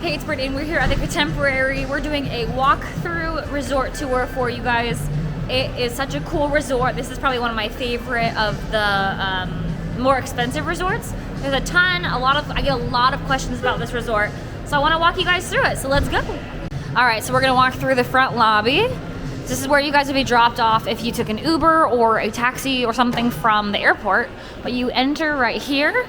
Hey, it's Brittany and we're here at the Contemporary. We're doing a walk-through resort tour for you guys. It is such a cool resort. This is probably one of my favorite of the more expensive resorts. There's a ton, I get a lot of questions about this resort. So I want to walk you guys through it, so let's go. All right, so we're gonna walk through the front lobby. This is where you guys would be dropped off if you took an Uber or a taxi or something from the airport. But you enter right here.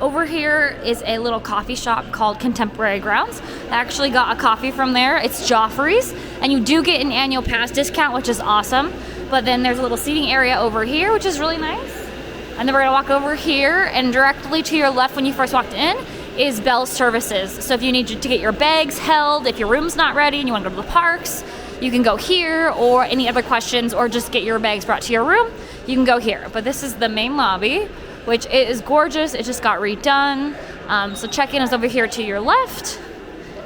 Over here is a little coffee shop called Contemporary Grounds. I actually got a coffee from there. It's Joffrey's, and you do get an annual pass discount, which is awesome. But then there's a little seating area over here, which is really nice. And then we're gonna walk over here, and directly to your left when you first walked in is Bell Services. So if you need to get your bags held, if your room's not ready and you wanna go to the parks, you can go here, or any other questions, or just get your bags brought to your room, you can go here. But this is the main lobby, which is gorgeous. It just got redone. So check-in is over here to your left,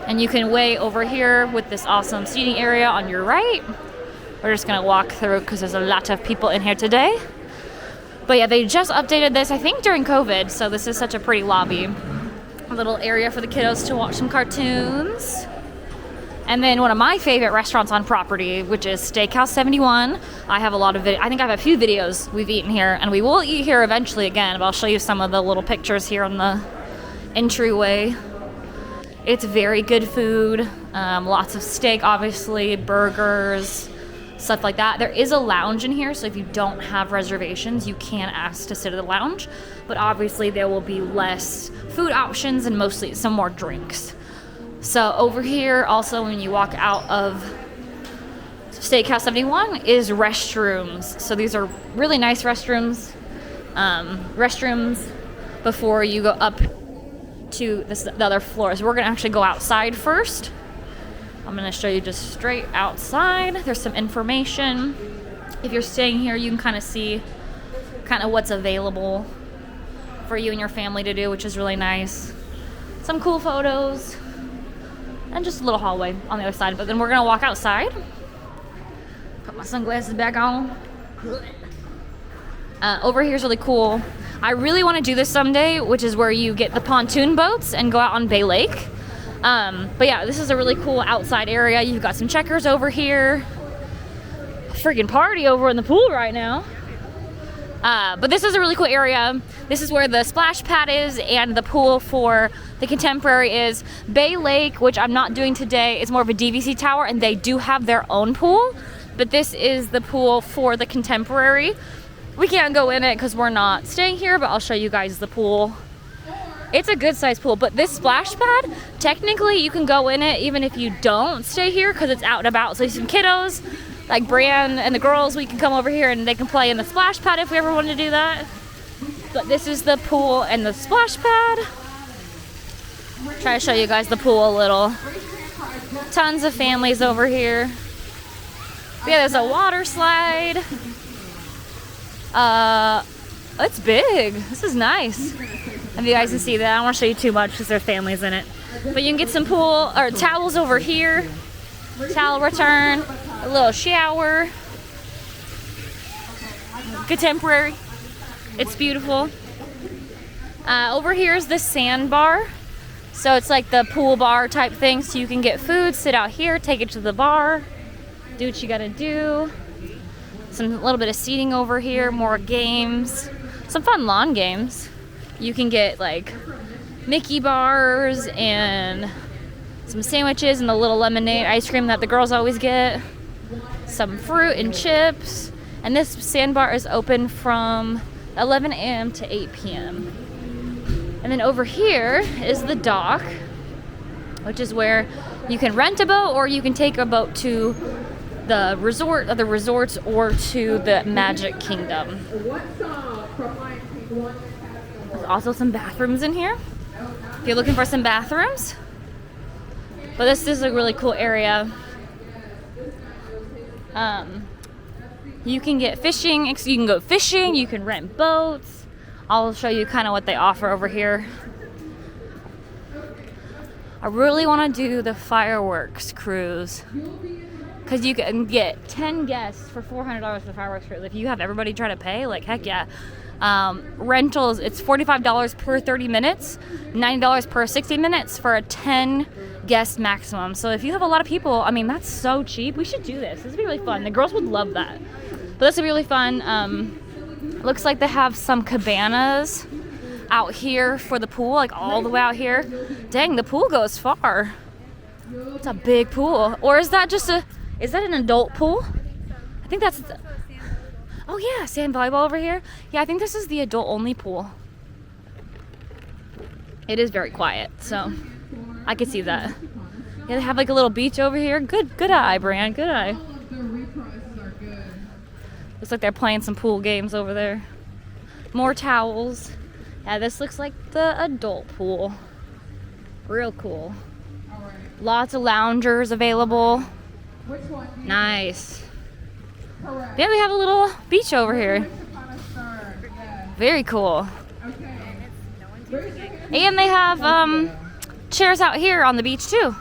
and you can wait over here with this awesome seating area on your right. We're just gonna walk through because there's a lot of people in here today. But yeah, they just updated this, I think during COVID, so this is such a pretty lobby. A little area for the kiddos to watch some cartoons. And then one of my favorite restaurants on property, which is Steakhouse 71. I have I think I have a few videos we've eaten here, and we will eat here eventually again, but I'll show you some of the little pictures here on the entryway. It's very good food. Lots of steak, obviously, burgers, stuff like that. There is a lounge in here, so if you don't have reservations, you can ask to sit at the lounge, but obviously there will be less food options and mostly some more drinks. So over here, also when you walk out of Steakhouse 71 is restrooms. So these are really nice restrooms. Restrooms before you go up to the other floors. We're gonna actually go outside first. I'm gonna show you just straight outside. There's some information. If you're staying here, you can kind of see kind of what's available for you and your family to do, which is really nice. Some cool photos. And just a little hallway on the other side. But then we're gonna walk outside. Put my sunglasses back on. Over here is really cool. I really want to do this someday, which is where you get the pontoon boats and go out on Bay Lake. But yeah, this is a really cool outside area. You've got some checkers over here. A freaking party over in the pool right now. But this is a really cool area. This is where the splash pad is and the pool for the Contemporary is. Bay Lake, which I'm not doing today, is more of a DVC tower, and they do have their own pool. But this is the pool for the Contemporary. We can't go in it because we're not staying here, but I'll show you guys the pool. It's a good sized pool, but this splash pad, technically you can go in it even if you don't stay here because it's out and about. So some kiddos, like Bran and the girls, we can come over here and they can play in the splash pad if we ever want to do that. But this is the pool and the splash pad. Try to show you guys the pool a little. Tons of families over here. Yeah, there's a water slide. It's big. This is nice. If you guys can see that, I don't want to show you too much because there's families in it. But you can get some pool or towels over here. Towel return. A little shower. Contemporary. It's beautiful. Over here is the sand bar. So it's like the pool bar type thing. So you can get food, sit out here, take it to the bar, do what you gotta do. A little bit of seating over here, more games. Some fun lawn games. You can get like Mickey bars and some sandwiches and the little lemonade ice cream that the girls always get. Some fruit and chips. And this sandbar is open from 11 a.m. to 8 p.m. And then over here is the dock, which is where you can rent a boat or you can take a boat to the resort, other resorts, or to the Magic Kingdom. There's also some bathrooms in here if you're looking for some bathrooms. But this is a really cool area. You can get fishing, you can go fishing, you can rent boats. I'll show you kind of what they offer over here. I really want to do the fireworks cruise because you can get 10 guests for $400 for the fireworks cruise. If you have everybody try to pay, like heck yeah. Rentals, it's $45 per 30 minutes, $90 per 60 minutes for a 10 guest maximum. So if you have a lot of people, I mean, that's so cheap. We should do this. This would be really fun. The girls would love that. But this would be really fun. Looks like they have some cabanas out here for the pool, like all the way out here. Dang, the pool goes far. It's a big pool. Or is that just is that an adult pool? I think that's, oh yeah, sand volleyball over here. Yeah, I think this is the adult only pool. It is very quiet, so I could see that. Yeah, they have like a little beach over here. Good eye, Brian, good eye. Looks like they're playing some pool games over there. More towels. Yeah, this looks like the adult pool. Real cool. Lots of loungers available. Nice. Yeah, they have a little beach over here. Very cool. And they have chairs out here on the beach too.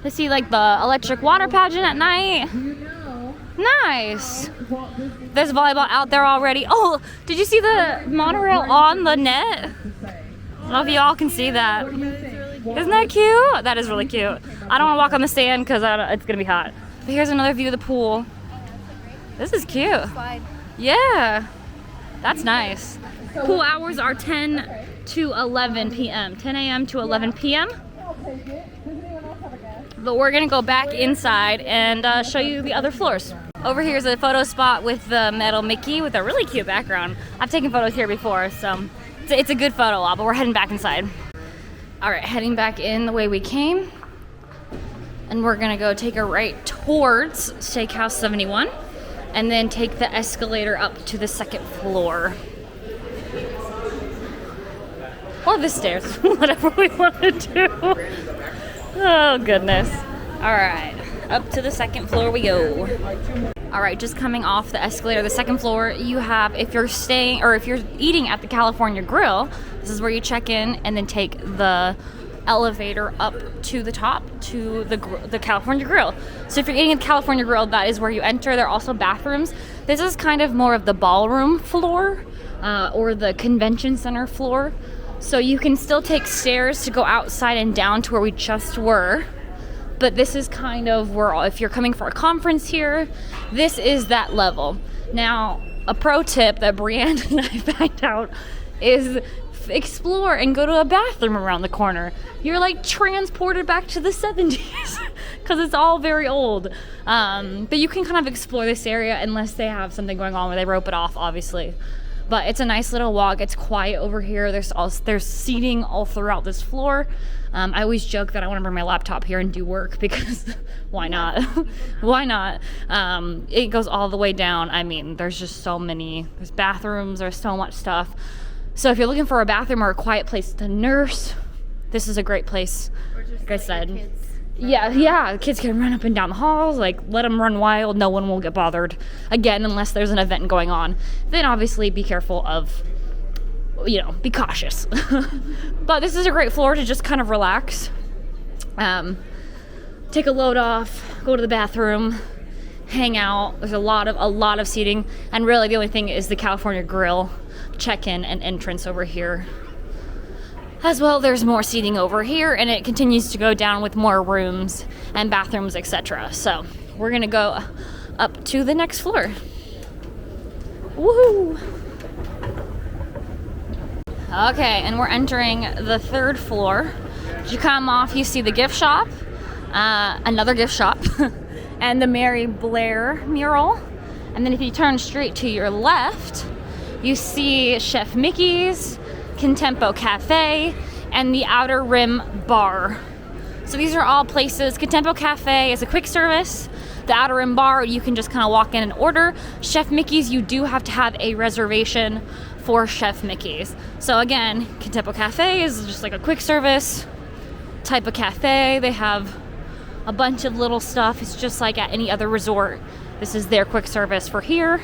To see like the electric water pageant at night. Nice. There's volleyball out there already. Oh, did you see the monorail on the net? I don't know if you all can see that. Isn't that cute? That is really cute. I don't want to walk on the sand because it's going to be hot. But here's another view of the pool. This is cute. Yeah. That's nice. Pool hours are 10 to 11 p.m. 10 a.m. to 11 p.m. But we're going to go back inside and show you the other floors. Over here is a photo spot with the metal Mickey with a really cute background. I've taken photos here before, so it's a good photo op, but we're heading back inside. All right, heading back in the way we came. And we're gonna go take a right towards Steakhouse 71 and then take the escalator up to the second floor. Or the stairs, whatever we want to do. Oh, goodness. All right, up to the second floor we go. All right, just coming off the escalator, the second floor, you have, if you're staying or if you're eating at the California Grill, this is where you check in and then take the elevator up to the top to the California Grill. So if you're eating at the California Grill, that is where you enter. There are also bathrooms. This is kind of more of the ballroom floor or the convention center floor. So you can still take stairs to go outside and down to where we just were. But this is kind of where, if you're coming for a conference here, this is that level. Now, a pro tip that Brianne and I found out is explore and go to a bathroom around the corner. You're like transported back to the 70s because it's all very old. But you can kind of explore this area unless they have something going on where they rope it off, obviously. But it's a nice little walk. It's quiet over here. There's seating all throughout this floor. I always joke that I want to bring my laptop here and do work because why not? Why not? It goes all the way down. I mean, there's just so many. There's bathrooms. There's so much stuff. So if you're looking for a bathroom or a quiet place to nurse, this is a great place. Like I said. Yeah, kids can run up and down the halls, like let them run wild, no one will get bothered. Again, unless there's an event going on. Then obviously be careful of, be cautious. But this is a great floor to just kind of relax. Take a load off, go to the bathroom, hang out. There's a lot of seating, and really the only thing is the California Grill check-in and entrance over here. As well, there's more seating over here, and it continues to go down with more rooms and bathrooms, etc. So we're gonna go up to the next floor. Woohoo! Okay, and we're entering the third floor. As you come off, you see the gift shop, another gift shop, and the Mary Blair mural. And then if you turn straight to your left, you see Chef Mickey's, Contempo Cafe, and the Outer Rim Bar. So these are all places. Contempo Cafe is a quick service. The Outer Rim Bar, you can just kind of walk in and order. Chef Mickey's, you do have to have a reservation for Chef Mickey's. So again, Contempo Cafe is just like a quick service type of cafe. They have a bunch of little stuff. It's just like at any other resort. This is their quick service for here.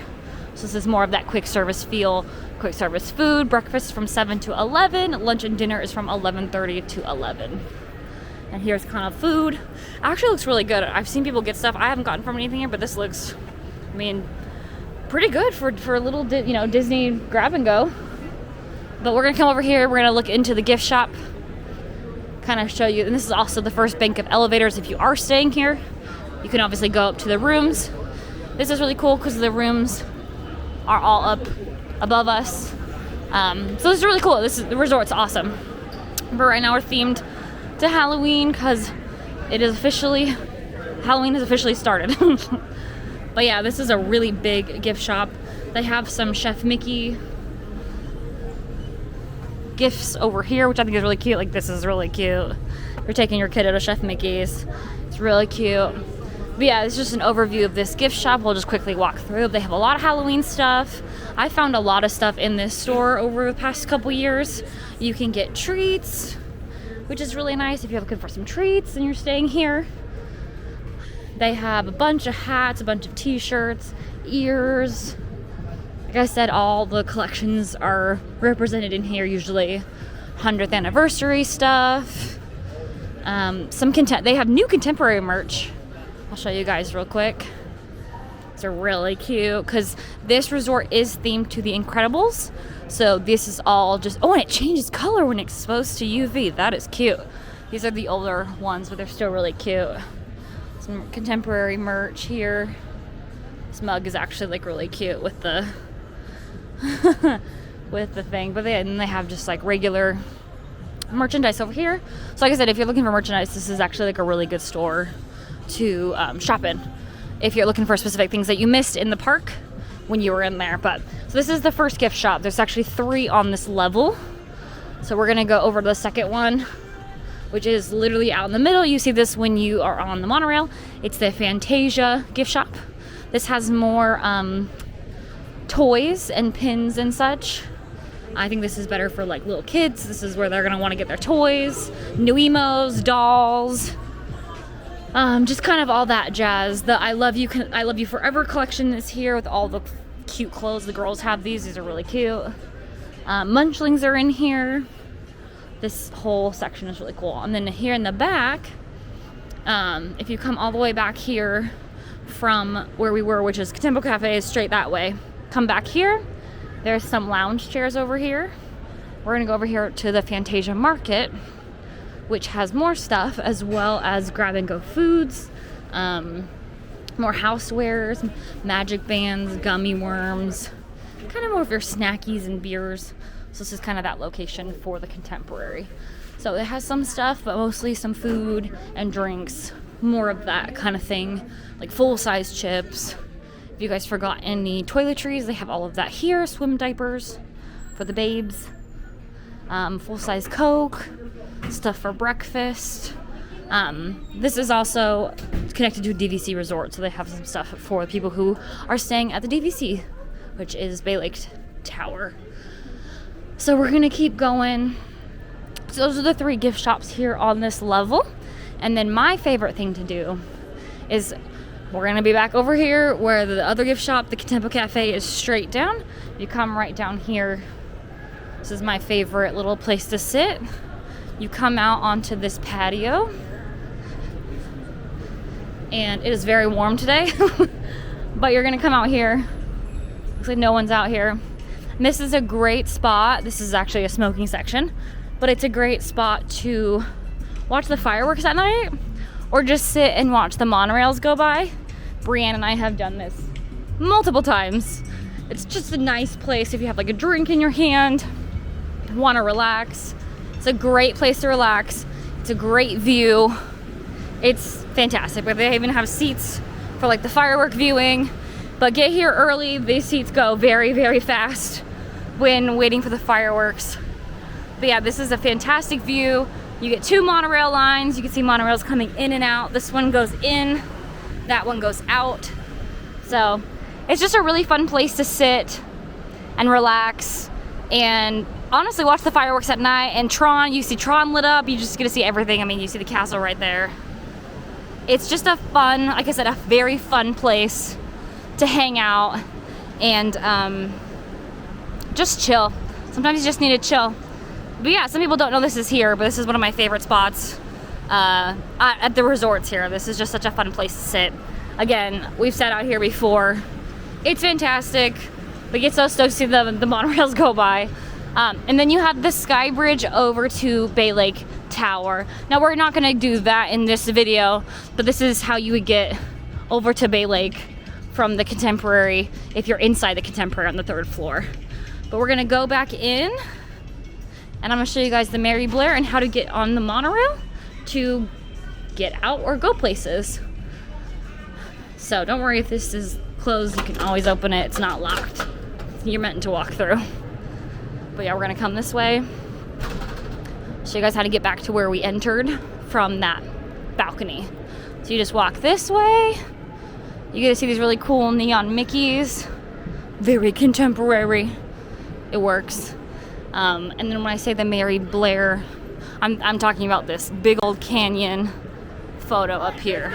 So this is more of that quick service feel. Quick service food, breakfast from 7 to 11, lunch and dinner is from 11:30 to 11. And here's kind of food. Actually looks really good. I've seen people get stuff. I haven't gotten from anything here, but this looks, pretty good for a little, Disney grab and go. But we're gonna come over here. We're gonna look into the gift shop, kind of show you. And this is also the first bank of elevators. If you are staying here, you can obviously go up to the rooms. This is really cool because the rooms are all up above us. So this is really cool. The resort's awesome. But right now we're themed to Halloween because Halloween has officially started. But yeah, this is a really big gift shop. They have some Chef Mickey gifts over here, which I think is really cute. Like, this is really cute. If you're taking your kid to Chef Mickey's, it's really cute. But yeah, it's just an overview of this gift shop. We'll just quickly walk through. They have a lot of Halloween stuff. I found a lot of stuff in this store over the past couple years. You can get treats, which is really nice if you're looking for some treats and you're staying here. They have a bunch of hats, a bunch of t-shirts, ears. Like I said, all the collections are represented in here, usually 100th anniversary stuff. They have new contemporary merch. I'll show you guys real quick. These are really cute because this resort is themed to The Incredibles. So this is all just, and it changes color when exposed to UV. That is cute. These are the older ones, but they're still really cute. Some contemporary merch here. This mug is actually like really cute with the with the thing. But they have just like regular merchandise over here. So like I said, if you're looking for merchandise, this is actually like a really good store to shop in if you're looking for specific things that you missed in the park when you were in there. But so this is the first gift shop. There's actually 3 on this level. So we're gonna go over to the second one, which is literally out in the middle. You see this when you are on the monorail. It's the Fantasia gift shop. This has more toys and pins and such. I think this is better for like little kids. This is where they're gonna wanna get their toys, new emos, dolls, just kind of all that jazz. The I Love You Forever collection is here with all the cute clothes. The girls have these. These are really cute. Munchlings are in here. This whole section is really cool. And then here in the back, if you come all the way back here from where we were, which is Contempo Cafe, is straight that way. Come back here. There's some lounge chairs over here. We're gonna go over here to the Fantasia Market, which has more stuff as well as grab and go foods, more housewares, magic bands, gummy worms, kind of more of your snackies and beers. So this is kind of that location for the Contemporary. So it has some stuff, but mostly some food and drinks, more of that kind of thing, like full-size chips. If you guys forgot any toiletries, they have all of that here. Swim diapers for the babes, full-size Coke, stuff for breakfast. This is also connected to a DVC resort, so they have some stuff for people who are staying at the DVC, which is Bay Lake Tower. So we're gonna keep going. So those are the 3 gift shops here on this level. And then my favorite thing to do is we're gonna be back over here where the other gift shop, the Contempo Cafe, is straight down. You come right down here. This is my favorite little place to sit. You come out onto this patio. And it is very warm today. But you're gonna come out here. Looks like no one's out here. And this is a great spot. This is actually a smoking section, but it's a great spot to watch the fireworks at night or just sit and watch the monorails go by. Brianne and I have done this multiple times. It's just a nice place if you have like a drink in your hand, want to relax. It's a great place to relax. It's a great view. It's fantastic, but they even have seats for like the firework viewing. But get here early. These seats go very, very fast when waiting for the fireworks. But yeah, this is a fantastic view. You get 2 monorail lines. You can see monorails coming in and out. This one goes in, that one goes out. So it's just a really fun place to sit and relax and honestly watch the fireworks at night. And Tron, you see Tron lit up. You just get to see everything. I mean, you see the castle right there. It's just a fun, like I said, a very fun place to hang out and just chill. Sometimes you just need to chill. But yeah, some people don't know this is here, but this is one of my favorite spots at the resorts here. This is just such a fun place to sit. Again, we've sat out here before It's fantastic. We get so stoked to see the monorails go by. And then you have the sky bridge over to Bay Lake Tower. Now we're not gonna do that in this video, but this is how you would get over to Bay Lake from the Contemporary if you're inside the Contemporary on the 3rd floor. But we're gonna go back in and I'm gonna show you guys the Mary Blair and how to get on the monorail to get out or go places. So don't worry if this is closed, you can always open it, it's not locked. You're meant to walk through. But yeah, we're gonna come this way. Show you guys how to get back to where we entered from that balcony. So you just walk this way. You get to see these really cool neon Mickeys. Very contemporary. It works. And then when I say the Mary Blair, I'm talking about this big old canyon photo up here.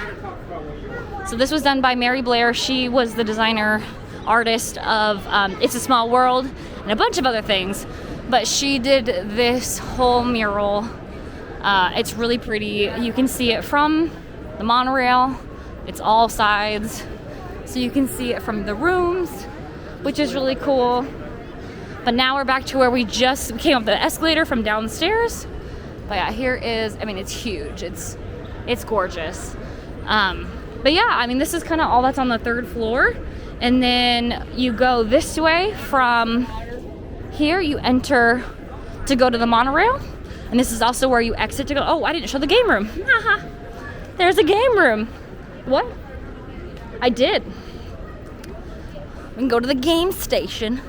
So this was done by Mary Blair. She was the designer artist of It's a Small World and a bunch of other things. But she did this whole mural. It's really pretty. You can see it from the monorail. It's all sides. So you can see it from the rooms, which is really cool. But now we're back to where we came up the escalator from downstairs. But yeah, here is, I mean, it's huge. It's gorgeous. But yeah, I mean, this is kind of all that's on the 3rd floor. And then you go this way from here, you enter to go to the monorail. And this is also where you exit to go. Oh, I didn't show the game room. There's a game room. What? I did. We can go to the game station.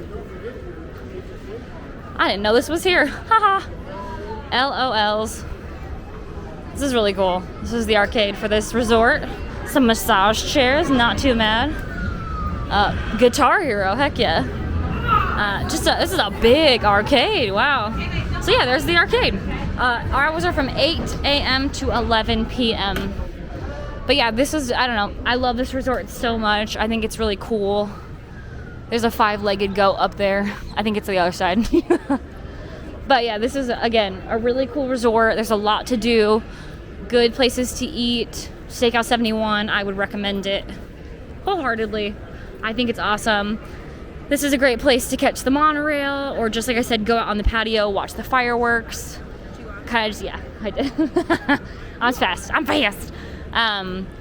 I didn't know this was here. Haha. LOLs. This is really cool. This is the arcade for this resort. Some massage chairs, not too bad. Guitar Hero, heck yeah. This is a big arcade, wow. So yeah, there's the arcade. Our hours are from 8 a.m. to 11 p.m. But yeah, this is, I don't know, I love this resort so much. I think it's really cool. There's a 5-legged goat up there. I think it's the other side. But yeah, this is, again, a really cool resort. There's a lot to do. Good places to eat. Steakhouse 71, I would recommend it wholeheartedly. I think it's awesome. This is a great place to catch the monorail, or just like I said, go out on the patio, watch the fireworks. Kind of just, yeah, I did. I'm fast. But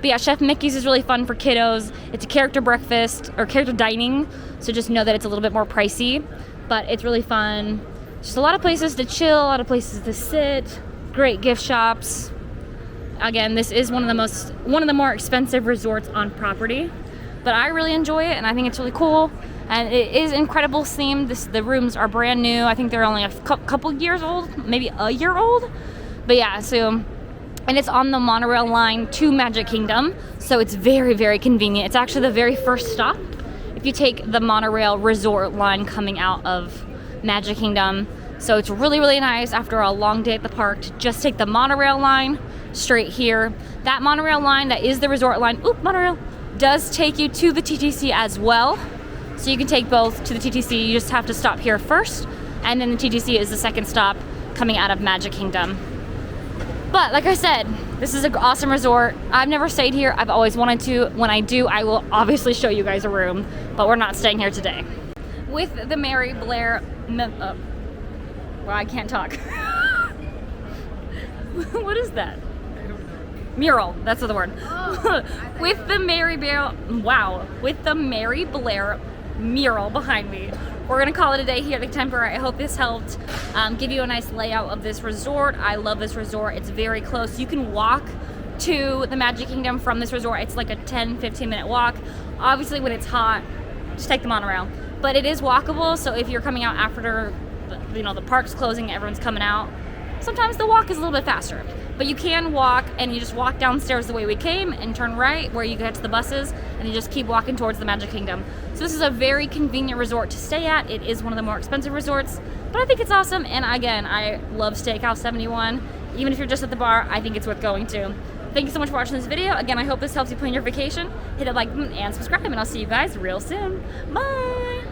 yeah, Chef Mickey's is really fun for kiddos. It's a character breakfast, or character dining, so just know that it's a little bit more pricey, but it's really fun. Just a lot of places to chill, a lot of places to sit, great gift shops. Again, this is one of the more expensive resorts on property, but I really enjoy it and I think it's really cool. And it is incredible themed. The rooms are brand new. I think they're only a couple years old, maybe a year old. But yeah, so, and it's on the monorail line to Magic Kingdom, so it's very, very convenient. It's actually the very first stop if you take the monorail resort line coming out of Magic Kingdom. So it's really, really nice after a long day at the park to just take the monorail line straight here. That monorail line, that is the resort line, monorail, does take you to the TTC as well. So you can take both to the TTC. You just have to stop here first, and then the TTC is the second stop coming out of Magic Kingdom. But like I said, this is an awesome resort. I've never stayed here. I've always wanted to. When I do, I will obviously show you guys a room, but we're not staying here today. With the Mary Blair, well, I can't talk. What is that? Mural, that's the word. With the Mary Blair, with the Mary Blair mural behind me, we're gonna call it a day here at the Contemporary. I hope this helped give you a nice layout of this resort. I love this resort. It's very close. You can walk to the Magic Kingdom from this resort. It's like a 10-15 minute walk. Obviously when it's hot, just take the monorail. But it is walkable, so if you're coming out after the park's closing, everyone's coming out, sometimes the walk is a little bit faster. But you can walk, and you just walk downstairs the way we came and turn right where you get to the buses, and you just keep walking towards the Magic Kingdom. So this is a very convenient resort to stay at. It is one of the more expensive resorts, but I think it's awesome. And again, I love Steakhouse 71. Even if you're just at the bar, I think it's worth going to. Thank you so much for watching this video. Again, I hope this helps you plan your vacation. Hit a like button and subscribe, and I'll see you guys real soon. Bye!